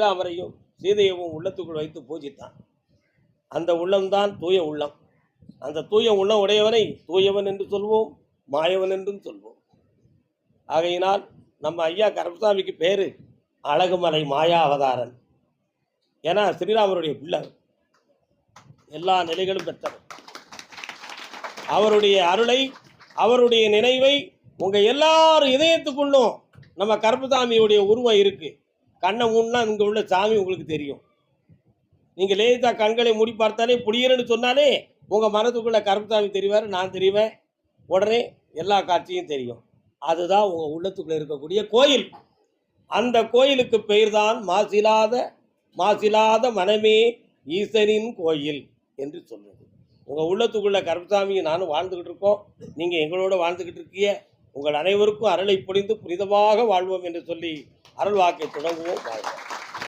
ஸ்ரீராமரையும் சீதையவும் உள்ளத்துக்குள் வைத்து பூஜித்தான். அந்த உள்ளம்தான் தூய உள்ளம். அந்த தூய உள்ளம் உடையவனை தூயவன் என்று சொல்வோம், மாயவன் என்றும் சொல்வோம். ஆகையினால் நம்ம ஐயா கருப்பசாமிக்கு பேரு அழகுமலை மாயா அவதாரன். ஏன்னா ஸ்ரீராமருடைய பிள்ளை, எல்லா நிலைகளும் பெற்றவர். அவருடைய அருளை, அவருடைய நினைவை உங்க எல்லாரும் இதயத்துக்குள்ளும் நம்ம கருப்பசாமியுடைய உருவம் இருக்கு. கண்ணை மூணுனா இங்கே உள்ள சாமி உங்களுக்கு தெரியும். நீங்கள் லேசா கண்களை மூடி பார்த்தாலே புளியர்னு சொன்னாலே உங்கள் மனதுக்குள்ள கருப்பசாமி தெரிவார், நான் தெரிவேன். உடனே எல்லா காட்சியும் தெரியும். அதுதான் உங்கள் உள்ளத்துக்குள்ளே இருக்கக்கூடிய கோயில். அந்த கோயிலுக்கு பெயர் தான் மாசிலாத மனமே ஈசனின் கோயில் என்று சொல்லுது. உங்கள் உள்ளத்துக்குள்ள கருப்பசாமியை நானும் வாழ்ந்துக்கிட்டு இருக்கோம், நீங்கள் எங்களோட வாழ்ந்துக்கிட்டு இருக்கீங்க. உங்கள் அனைவருக்கும் அருளை பொழிந்து புனிதமாக வாழ்வோம் என்று சொல்லி அருள் வாக்கை தொடங்குவோம். வாழ்வோம்.